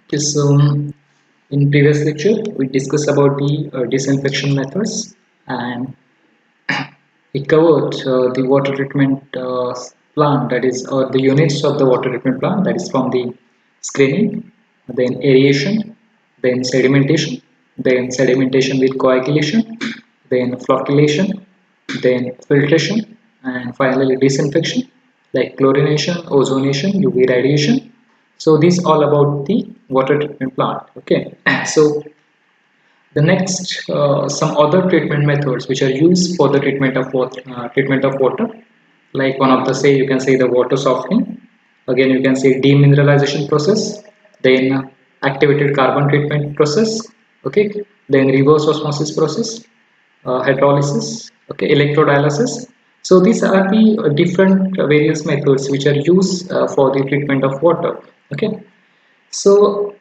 Okay, so in previous lecture we discussed about the disinfection methods, and we covered the water treatment plant, that is, or the units of the water treatment plant, that is from the screening, then aeration, then sedimentation with coagulation, then flocculation, then filtration, and finally disinfection like chlorination, ozonation, UV radiation. So these all about the water treatment plant. Okay, so the next, some other treatment methods which are used for the treatment of water, like one of the, say, you can say the water softening. Again, you can say demineralization process, then activated carbon treatment process. Okay, then reverse osmosis process, hydrolysis, okay, electrodialysis. So these are the different various methods which are used for the treatment of water. Okay, so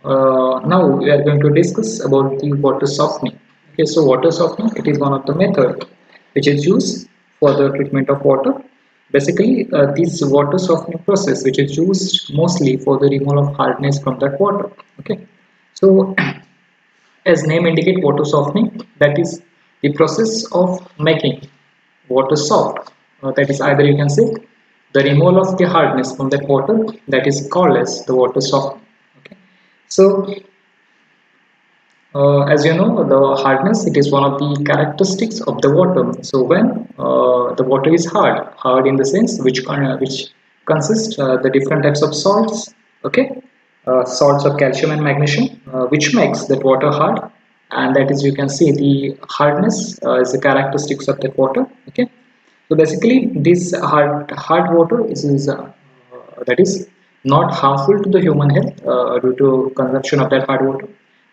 now we are going to discuss about the water softening. Okay, so water softening, it is one of the method which is used for the treatment of water. Basically, this water softening process, which is used mostly for the removal of hardness from that water. Okay, so as name indicate, water softening, that is the process of making water soft. That is, either you can say the removal of the hardness from that water, that is called as the water softening. Okay. So as you know, the hardness, it is one of the characteristics of the water. So when the water is hard in the sense which consists the different types of salts, okay, salts of calcium and magnesium, which makes that water hard, and that is, you can see, the hardness is the characteristics of that water. Okay, so basically, this hard water is that is not harmful to the human health due to consumption of that hard water,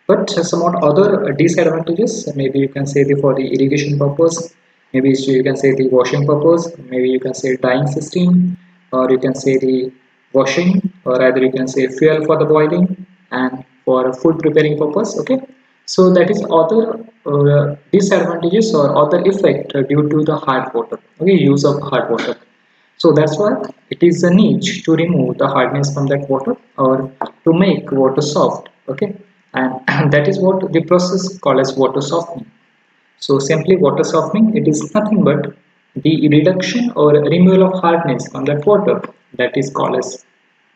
but somewhat other disadvantages. Maybe you can say for the irrigation purpose, maybe so you can say the washing purpose, maybe you can say dyeing system, or you can say the washing, or either you can say fuel for the boiling and for food preparing purpose. Okay, so that is other disadvantages or other effect due to the hard water. Okay, use of hard water. So that's why it is a need to remove the hardness from that water or to make water soft. Okay, and that is what the process called as water softening. So simply water softening, it is nothing but the reduction or removal of hardness from that water, that is called as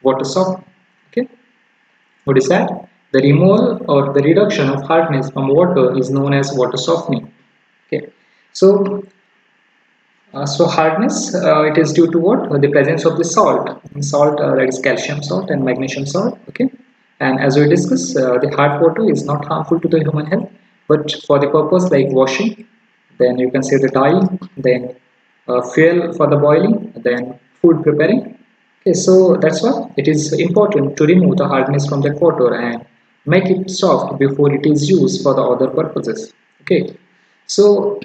water softening. Okay, what is that? The removal or the reduction of hardness from water is known as water softening. Okay, so hardness, it is due to what? The presence of the salt, that is calcium salt and magnesium salt. Okay, and as we discussed, the hard water is not harmful to the human health, but for the purpose like washing, then you can say the dyeing, then fuel for the boiling, then food preparing. Okay, so that's why it is important to remove the hardness from the water and make it soft before it is used for the other purposes. Okay, so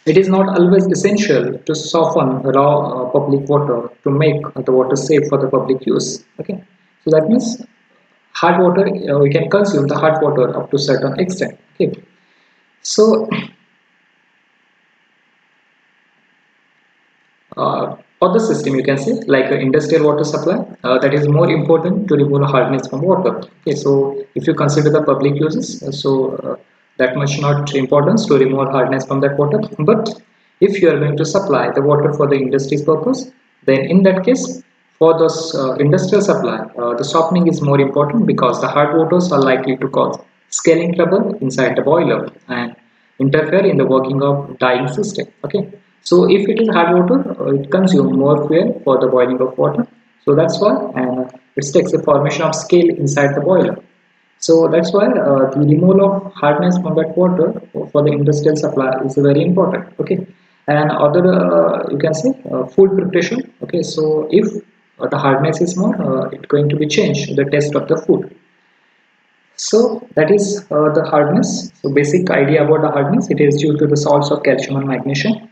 it is not always essential to soften raw public water to make the water safe for the public use. Okay, so that means hard water, we can consume the hard water up to certain extent. Okay, so other system, you can say, like industrial water supply, that is more important to remove hardness from water. Okay, so if you consider the public uses, that much not importance to remove hardness from that water. But if you are going to supply the water for the industry's purpose, then in that case, for this industrial supply, the softening is more important because the hard waters are likely to cause scaling trouble inside the boiler and interfere in the working of dyeing system. Okay, so if it is hard water, it consumes more fuel for the boiling of water, so that's why, and it takes the formation of scale inside the boiler. So that's why the removal of hardness from that water for the industrial supply is very important. Okay, and other, you can say, food preparation. Okay, so if the hardness is more, it's going to be changed the taste of the food. So that is the hardness. So basic idea about the hardness, it is due to the salts of calcium and magnesium.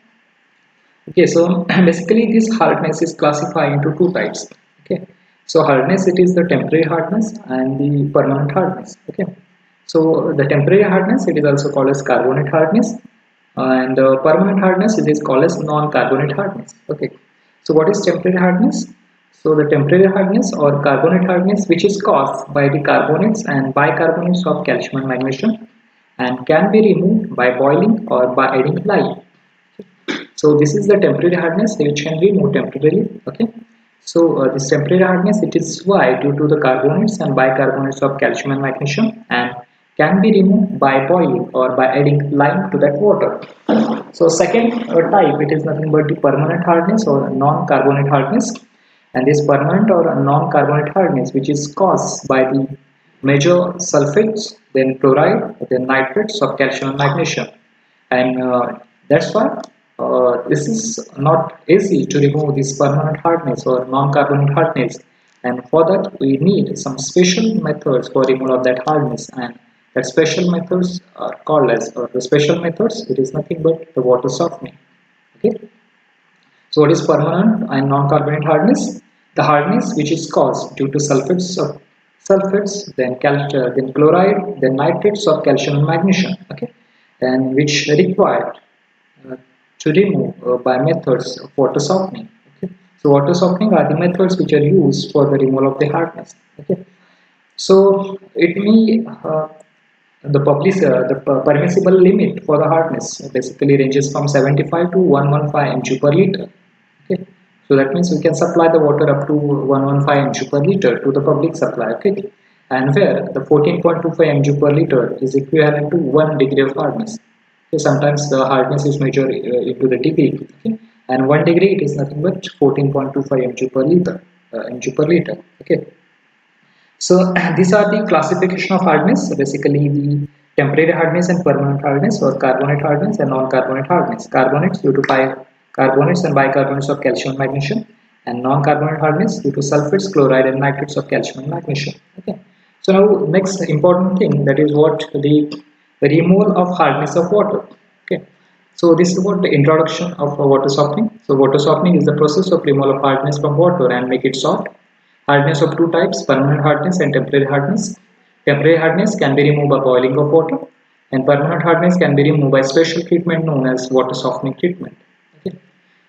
Okay, so basically this hardness is classified into two types. Okay, so hardness, it is the temporary hardness and the permanent hardness. Okay, so the temporary hardness, it is also called as carbonate hardness, and permanent hardness, it is called as non-carbonate hardness. Okay, so what is temporary hardness? So the temporary hardness or carbonate hardness, which is caused by the carbonates and bicarbonates of calcium and magnesium, and can be removed by boiling or by adding lime. So this is the temporary hardness which can be removed temporarily. Okay. So this temporary hardness, it is why due to the carbonates and bicarbonates of calcium and magnesium, and can be removed by boiling or by adding lime to that water. So second type, it is nothing but the permanent hardness or non-carbonate hardness, and this permanent or non-carbonate hardness, which is caused by the major sulfates, then chloride, then nitrates of calcium and magnesium, and that's why this is not easy to remove this permanent hardness or non-carbonate hardness, and for that we need some special methods for removal of that hardness, and that special methods are called as, or the special methods, it is nothing but the water softening. Okay. So what is permanent and non-carbonate hardness? The hardness which is caused due to sulfates, then then chloride, then nitrates of calcium and magnesium. Okay, and which required uh, to remove by methods of water softening. Okay, so water softening are the methods which are used for the removal of the hardness. Okay, so it may the permissible limit for the hardness basically ranges from 75 to 115 mg per liter. Okay, so that means we can supply the water up to 115 mg per liter to the public supply. Okay, and where the 14.25 mg per liter is equivalent to 1 degree of hardness. Okay, sometimes the hardness is measured into the degree. Okay, and 1 degree, it is nothing but 14.25 mg per liter. Okay. So these are the classification of hardness, basically the temporary hardness and permanent hardness, or carbonate hardness and non-carbonate hardness. Carbonates due to carbonates and bicarbonates of calcium and magnesium, and non-carbonate hardness due to sulfates, chloride and nitrates of calcium and magnesium. Okay. So now next important thing, that is what the removal of hardness of water. Okay. So this is what the introduction of water softening. So water softening is the process of removal of hardness from water and make it soft. Hardness of two types, permanent hardness and temporary hardness. Temporary hardness can be removed by boiling of water, and permanent hardness can be removed by special treatment known as water softening treatment. Okay.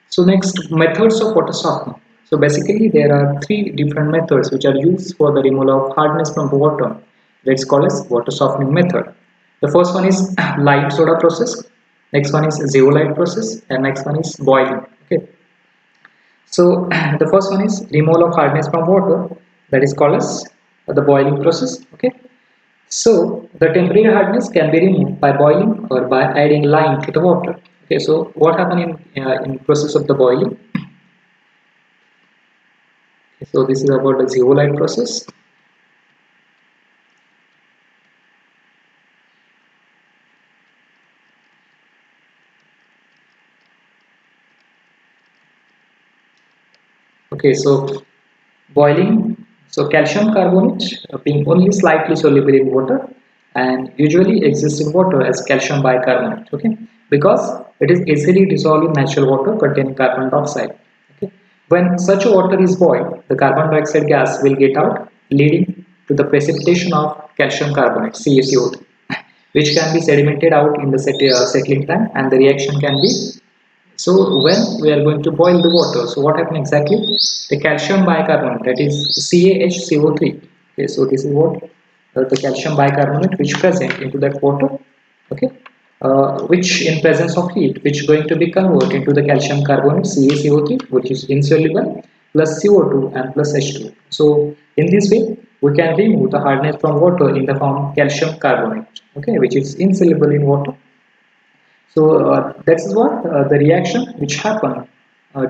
So next, methods of water softening. So basically there are three different methods which are used for the removal of hardness from water. Let's call as water softening method. The first one is lime soda process. Next one is zeolite process, and next one is boiling. Okay. So the first one is removal of hardness from water, that is called as the boiling process. Okay. So the temporary hardness can be removed by boiling or by adding lime to the water. Okay. So what happens in process of the boiling? So this is about the zeolite process. Okay, so boiling, so calcium carbonate being only slightly soluble in water and usually exists in water as calcium bicarbonate, okay, because it is easily dissolved in natural water containing carbon dioxide. Okay. When such water is boiled, the carbon dioxide gas will get out, leading to the precipitation of calcium carbonate, CaCO3, which can be sedimented out in the settling tank, and the reaction can be, so when we are going to boil the water, so what happens exactly? The calcium bicarbonate, that is CaHCO3. Okay, so this is what the calcium bicarbonate which present into that water. Okay, which in presence of heat, which going to be converted into the calcium carbonate CaCO3, which is insoluble, plus CO2 and plus H2. So in this way, we can remove the hardness from water in the form calcium carbonate. Okay, which is insoluble in water. So that is what the reaction which happen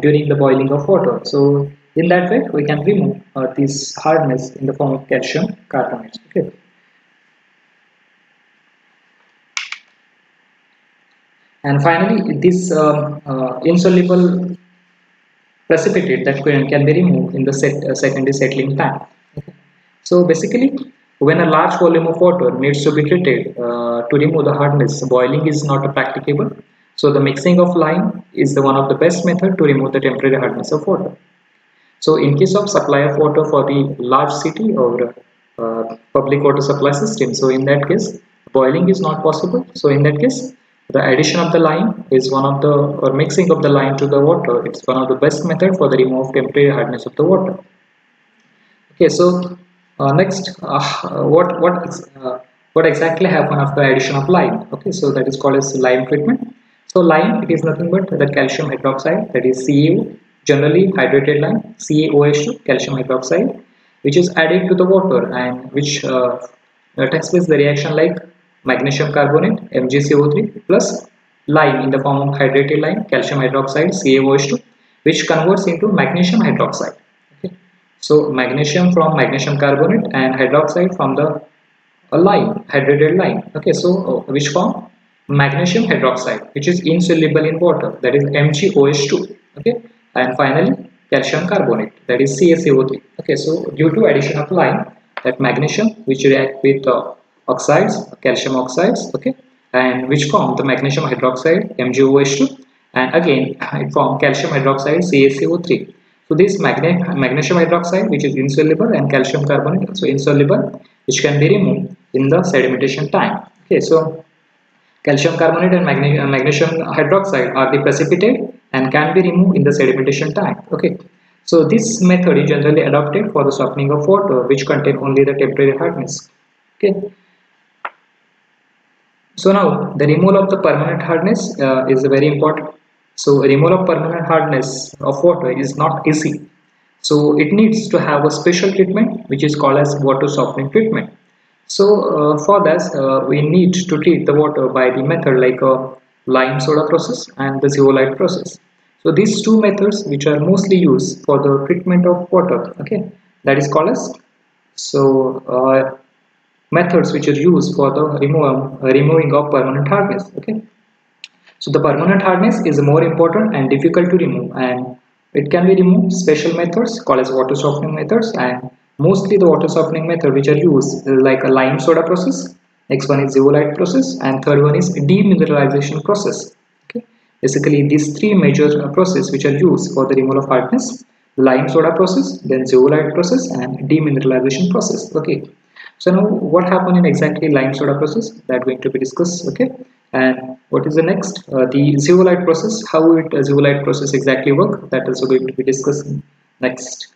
during the boiling of water. So in that way we can remove this hardness in the form of calcium carbonate. Okay. And finally, this insoluble precipitate that can be removed in the secondary settling tank. Okay. So basically, when a large volume of water needs to be treated to remove the hardness, boiling is not practicable. So the mixing of lime is the one of the best method to remove the temporary hardness of water. So in case of supply of water for the large city or public water supply system, so in that case, boiling is not possible. So in that case, The addition of the lime is one of the, or mixing of the lime to the water, it's one of the best method for the remove temporary hardness of the water. Okay, so next, what exactly happen after addition of lime? Okay, so that is called as lime treatment. So lime, it is nothing but the calcium hydroxide, that is CaO, generally hydrated lime, CaOH2, calcium hydroxide, which is added to the water and which takes place the reaction like magnesium carbonate, MgCO3 plus lime in the form of hydrated lime, calcium hydroxide, CaOH2, which converts into magnesium hydroxide. Okay. So magnesium from magnesium carbonate and hydroxide from the lime, hydrated lime. Okay, so which form? Magnesium hydroxide, which is insoluble in water, that is MgOH2. Okay, and finally calcium carbonate, that is CaCO3. Okay, so due to addition of lime, that magnesium which react with oxides, calcium oxides. Okay, and which form the magnesium hydroxide MgOH2, and again it form calcium hydroxide CaCO3. So this magnesium hydroxide, which is insoluble, and calcium carbonate also insoluble, which can be removed in the sedimentation tank. Okay, so calcium carbonate and magnesium hydroxide are the precipitate and can be removed in the sedimentation tank. Okay, so this method is generally adopted for the softening of water which contain only the temporary hardness. Okay, so now the removal of the permanent hardness is very important. So removal of permanent hardness of water is not easy. So it needs to have a special treatment which is called as water softening treatment. So for this we need to treat the water by the method like a lime soda process and the zeolite process. So these two methods which are mostly used for the treatment of water, okay, that is called as so methods which are used for the removing of permanent hardness. Okay, so the permanent hardness is more important and difficult to remove, and it can be removed special methods called as water softening methods, and mostly the water softening method which are used like a lime soda process, next one is zeolite process, and third one is demineralization process. Okay, basically these three major process which are used for the removal of hardness: lime soda process, then zeolite process, and demineralization process. Okay, so now what happened in exactly lime soda process, that going to be discussed. Okay, and what is the next? The zeolite process, how it zeolite process exactly work, that also going to be discussed next.